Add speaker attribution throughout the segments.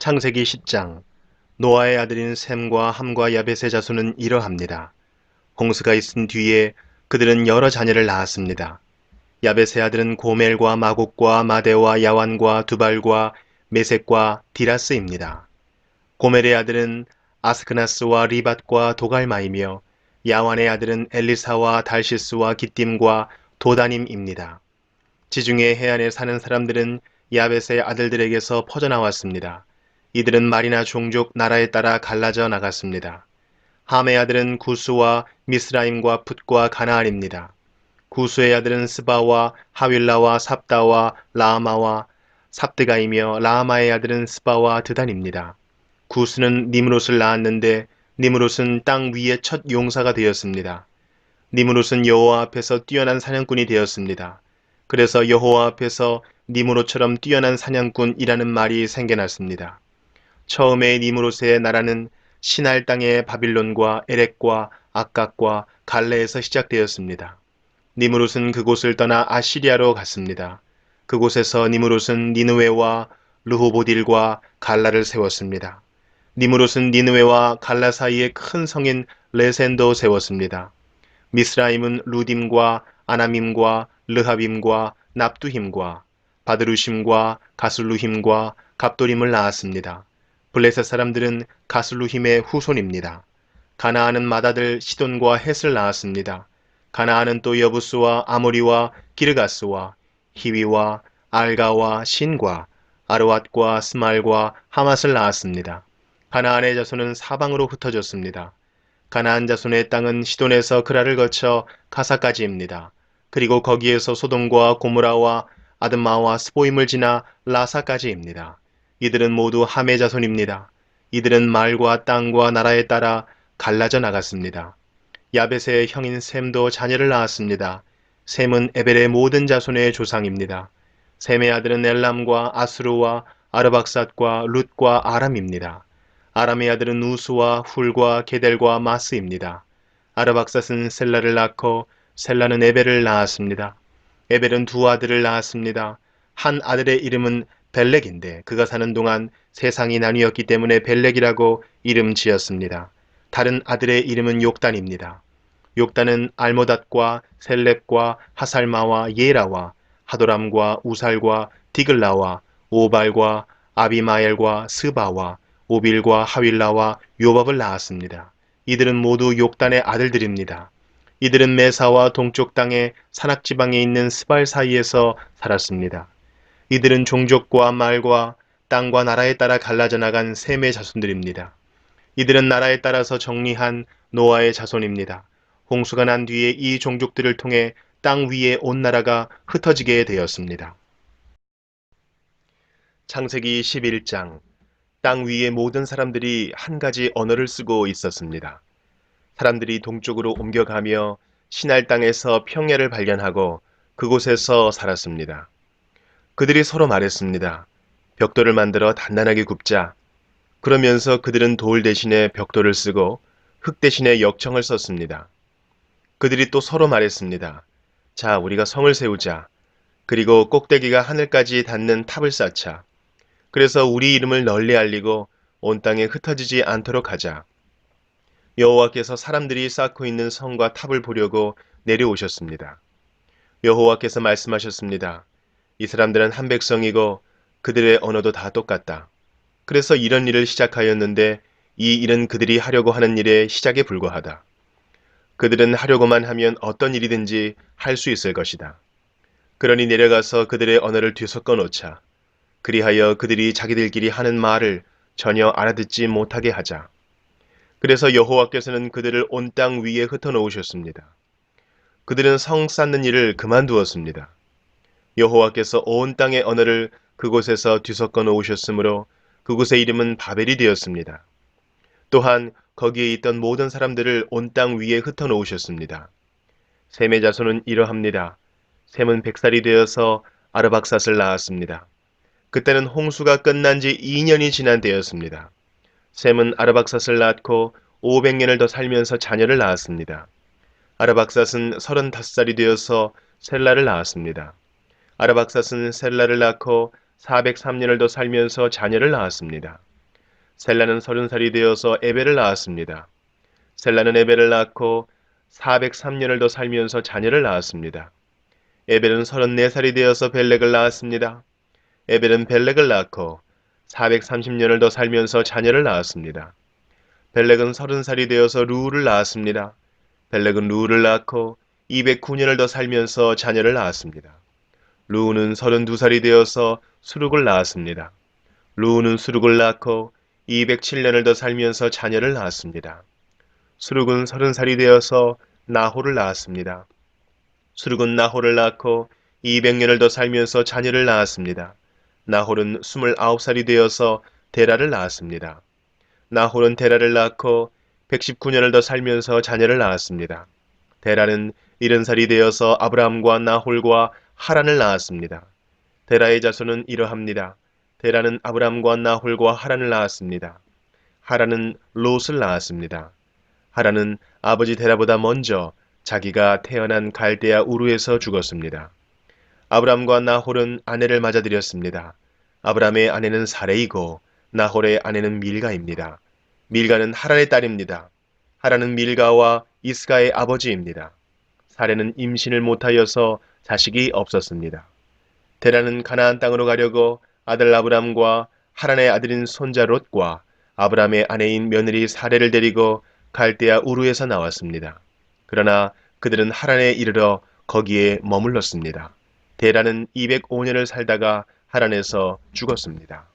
Speaker 1: 창세기 10장. 노아의 아들인 셈과 함과 야벳의 자손은 이러합니다. 홍수가 있은 뒤에 그들은 여러 자녀를 낳았습니다. 야벳의 아들은 고멜과 마곡과 마대와 야완과 두발과 메색과 디라스입니다. 고멜의 아들은 아스크나스와 리밧과 도갈마이며 야완의 아들은 엘리사와 달시스와 기띔과 도다님입니다. 지중해 해안에 사는 사람들은 야벳의 아들들에게서 퍼져나왔습니다. 이들은 말이나 종족, 나라에 따라 갈라져 나갔습니다. 함의 아들은 구스와 미스라임과 풋과 가나안입니다. 구스의 아들은 스바와 하윌라와 삽다와 라마와 삽드가이며 라마의 아들은 스바와 드단입니다. 구스는 니므롯을 낳았는데 니므롯은 땅 위의 첫 용사가 되었습니다. 니므롯은 여호와 앞에서 뛰어난 사냥꾼이 되었습니다. 그래서 여호와 앞에서 니므롯처럼 뛰어난 사냥꾼이라는 말이 생겨났습니다. 처음에 니므롯의 나라는 시날 땅의 바빌론과 에렉과 악각과 갈레에서 시작되었습니다. 니므롯은 그곳을 떠나 아시리아로 갔습니다. 그곳에서 니므롯은 니느웨와 르호보딜과 갈라를 세웠습니다. 니므롯은 니느웨와 갈라 사이에 큰 성인 레센도 세웠습니다. 미스라임은 루딤과 아나밈과 르하빔과 납두힘과 바드루심과 가슬루힘과 갑도림을 낳았습니다. 블레셋 사람들은 가슬루힘의 후손입니다. 가나안은 맏아들 시돈과 헷을 낳았습니다. 가나안은 또 여부스와 아모리와 기르가스와 히위와 알가와 신과 아르왓과 스말과 하맛을 낳았습니다. 가나안의 자손은 사방으로 흩어졌습니다. 가나안 자손의 땅은 시돈에서 그라를 거쳐 가사까지입니다. 그리고 거기에서 소돔과 고모라와 아드마와 스보임을 지나 라사까지입니다. 이들은 모두 함의 자손입니다. 이들은 말과 땅과 나라에 따라 갈라져 나갔습니다. 야벳의 형인 셈도 자녀를 낳았습니다. 셈은 에벨의 모든 자손의 조상입니다. 셈의 아들은 엘람과 아스루와 아르박삿과 룻과 아람입니다. 아람의 아들은 우스와 훌과 게델과 마스입니다. 아르박삿은 셀라를 낳고 셀라는 에벨을 낳았습니다. 에벨은 두 아들을 낳았습니다. 한 아들의 이름은 벨렉인데 그가 사는 동안 세상이 나뉘었기 때문에 벨렉이라고 이름 지었습니다. 다른 아들의 이름은 욕단입니다. 욕단은 알모닷과 셀렙과 하살마와 예라와 하도람과 우살과 디글라와 오발과 아비마엘과 스바와 오빌과 하윌라와 요밥을 낳았습니다. 이들은 모두 욕단의 아들들입니다. 이들은 메사와 동쪽 땅의 산악지방에 있는 스발 사이에서 살았습니다. 이들은 종족과 말과 땅과 나라에 따라 갈라져 나간 셈의 자손들입니다. 이들은 나라에 따라서 정리한 노아의 자손입니다. 홍수가 난 뒤에 이 종족들을 통해 땅 위에 온 나라가 흩어지게 되었습니다. 창세기 11장. 땅 위의 모든 사람들이 한 가지 언어를 쓰고 있었습니다. 사람들이 동쪽으로 옮겨가며 시날 땅에서 평야를 발견하고 그곳에서 살았습니다. 그들이 서로 말했습니다. 벽돌을 만들어 단단하게 굽자. 그러면서 그들은 돌 대신에 벽돌을 쓰고 흙 대신에 역청을 썼습니다. 그들이 또 서로 말했습니다. 자, 우리가 성을 세우자. 그리고 꼭대기가 하늘까지 닿는 탑을 쌓자. 그래서 우리 이름을 널리 알리고 온 땅에 흩어지지 않도록 하자. 여호와께서 사람들이 쌓고 있는 성과 탑을 보려고 내려오셨습니다. 여호와께서 말씀하셨습니다. 이 사람들은 한 백성이고 그들의 언어도 다 똑같다. 그래서 이런 일을 시작하였는데 이 일은 그들이 하려고 하는 일의 시작에 불과하다. 그들은 하려고만 하면 어떤 일이든지 할 수 있을 것이다. 그러니 내려가서 그들의 언어를 뒤섞어 놓자. 그리하여 그들이 자기들끼리 하는 말을 전혀 알아듣지 못하게 하자. 그래서 여호와께서는 그들을 온 땅 위에 흩어놓으셨습니다. 그들은 성 쌓는 일을 그만두었습니다. 여호와께서 온 땅의 언어를 그곳에서 뒤섞어 놓으셨으므로 그곳의 이름은 바벨이 되었습니다. 또한 거기에 있던 모든 사람들을 온 땅 위에 흩어놓으셨습니다. 셈의 자손은 이러합니다. 셈은 100살이 되어서 아르박삿을 낳았습니다. 그때는 홍수가 끝난 지 2년이 지난 때였습니다. 셈은 아르박삿을 낳고 500년을 더 살면서 자녀를 낳았습니다. 아르박삿은 35살이 되어서 셀라를 낳았습니다. 아르박삿은 셀라를 낳고 403년을 더 살면서 자녀를 낳았습니다. 셀라는 30살이 되어서 에벨을 낳았습니다. 셀라는 에벨을 낳고 403년을 더 살면서 자녀를 낳았습니다. 에벨은 34살이 되어서 벨렉을 낳았습니다. 에벨은 벨렉을 낳고 430년을 더 살면서 자녀를 낳았습니다. 벨렉은 30살이 되어서 루우를 낳았습니다. 벨렉은 루우를 낳고 209년을 더 살면서 자녀를 낳았습니다. 루우는 32살이 되어서 수룩을 낳았습니다. 루우는 수룩을 낳고 207년을 더 살면서 자녀를 낳았습니다. 수룩은 30살이 되어서 나홀을 낳았습니다. 수룩은 나홀을 낳고 200년을 더 살면서 자녀를 낳았습니다. 나홀은 29살이 되어서 데라를 낳았습니다. 나홀은 데라를 낳고 119년을 더 살면서 자녀를 낳았습니다. 데라는 70살이 되어서 아브라함과 나홀과 하란을 낳았습니다. 데라의 자손은 이러합니다. 데라는 아브라함과 나홀과 하란을 낳았습니다. 하란은 롯을 낳았습니다. 하란은 아버지 데라보다 먼저 자기가 태어난 갈대아 우르에서 죽었습니다. 아브람과 나홀은 아내를 맞아들였습니다. 아브람의 아내는 사레이고 나홀의 아내는 밀가입니다. 밀가는 하란의 딸입니다. 하란은 밀가와 이스가의 아버지입니다. 사레는 임신을 못하여서 자식이 없었습니다. 데라는 가나안 땅으로 가려고 아들 아브람과 하란의 아들인 손자 롯과 아브람의 아내인 며느리 사레를 데리고 갈대아 우르에서 나왔습니다. 그러나 그들은 하란에 이르러 거기에 머물렀습니다. 데라는 205년을 살다가 하란에서 죽었습니다.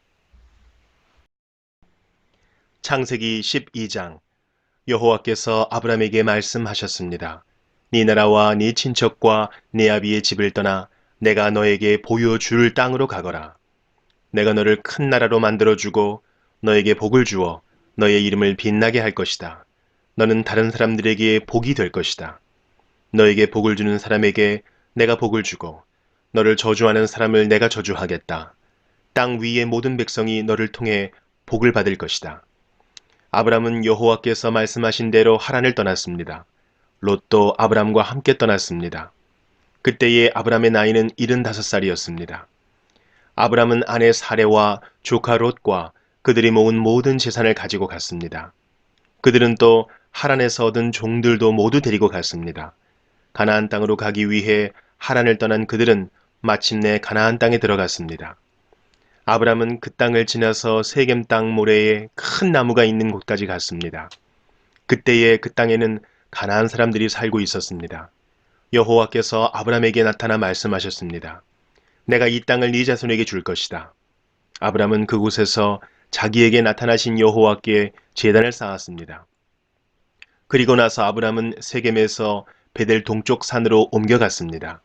Speaker 1: 창세기 12장. 여호와께서 아브람에게 말씀하셨습니다. 네 나라와 네 친척과 네 아비의 집을 떠나 내가 너에게 보여줄 땅으로 가거라. 내가 너를 큰 나라로 만들어주고 너에게 복을 주어 너의 이름을 빛나게 할 것이다. 너는 다른 사람들에게 복이 될 것이다. 너에게 복을 주는 사람에게 내가 복을 주고 너를 저주하는 사람을 내가 저주하겠다. 땅 위의 모든 백성이 너를 통해 복을 받을 것이다. 아브람은 여호와께서 말씀하신 대로 하란을 떠났습니다. 롯도 아브람과 함께 떠났습니다. 그때의 아브람의 나이는 75살이었습니다. 아브람은 아내 사레와 조카 롯과 그들이 모은 모든 재산을 가지고 갔습니다. 그들은 또 하란에서 얻은 종들도 모두 데리고 갔습니다. 가나안 땅으로 가기 위해 하란을 떠난 그들은 마침내 가나안 땅에 들어갔습니다. 아브람은 그 땅을 지나서 세겜 땅 모래에 큰 나무가 있는 곳까지 갔습니다. 그때에 그 땅에는 가나안 사람들이 살고 있었습니다. 여호와께서 아브람에게 나타나 말씀하셨습니다. 내가 이 땅을 네 자손에게 줄 것이다. 아브람은 그곳에서 자기에게 나타나신 여호와께 제단을 쌓았습니다. 그리고 나서 아브람은 세겜에서 베델 동쪽 산으로 옮겨갔습니다.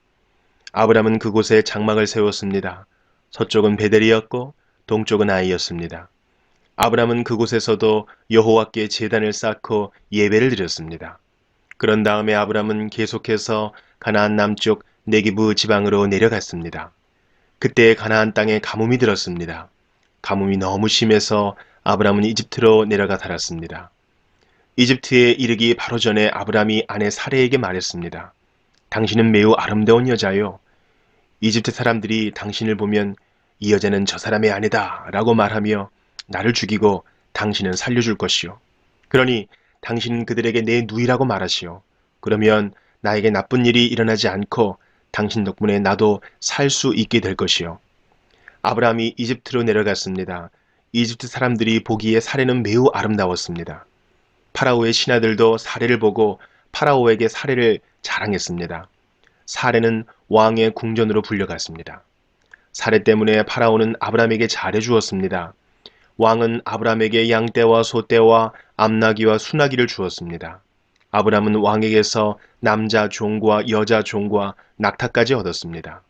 Speaker 1: 아브람은 그곳에 장막을 세웠습니다. 서쪽은 베델이었고 동쪽은 아이였습니다. 아브람은 그곳에서도 여호와께 제단을 쌓고 예배를 드렸습니다. 그런 다음에 아브람은 계속해서 가나안 남쪽 네기브 지방으로 내려갔습니다. 그때 가나안 땅에 가뭄이 들었습니다. 가뭄이 너무 심해서 아브람은 이집트로 내려가 살았습니다. 이집트에 이르기 바로 전에 아브람이 아내 사레에게 말했습니다. 당신은 매우 아름다운 여자요. 이집트 사람들이 당신을 보면 이 여자는 저 사람의 아내다 라고 말하며 나를 죽이고 당신은 살려줄 것이요. 그러니 당신은 그들에게 내 누이라고 말하시오. 그러면 나에게 나쁜 일이 일어나지 않고 당신 덕분에 나도 살 수 있게 될 것이요. 아브라함이 이집트로 내려갔습니다. 이집트 사람들이 보기에 사례는 매우 아름다웠습니다. 파라오의 신하들도 사례를 보고 파라오에게 사례를 자랑했습니다. 사례는 왕의 궁전으로 불려갔습니다. 사례 때문에 파라오는 아브람에게 잘해주었습니다. 왕은 아브람에게 양떼와 소떼와 암나귀와 수나귀를 주었습니다. 아브람은 왕에게서 남자 종과 여자 종과 낙타까지 얻었습니다.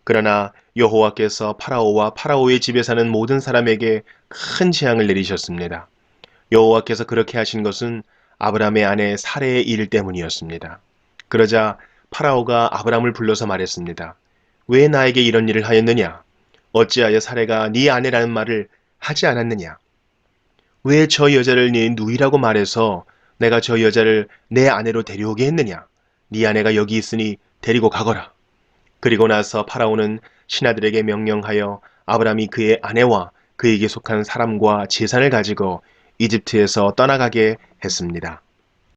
Speaker 1: 그러나 여호와께서 파라오와 파라오의 집에 사는 모든 사람에게 큰 재앙을 내리셨습니다. 여호와께서 그렇게 하신 것은 아브람의 아내 사레의 일 때문이었습니다. 그러자 파라오가 아브람을 불러서 말했습니다. 왜 나에게 이런 일을 하였느냐? 어찌하여 사레가 네 아내라는 말을 하지 않았느냐? 왜 저 여자를 네 누이라고 말해서 내가 저 여자를 내 아내로 데려오게 했느냐? 네 아내가 여기 있으니 데리고 가거라. 그리고 나서 파라오는 신하들에게 명령하여 아브람이 그의 아내와 그에게 속한 사람과 재산을 가지고 이집트에서 떠나가게 했습니다.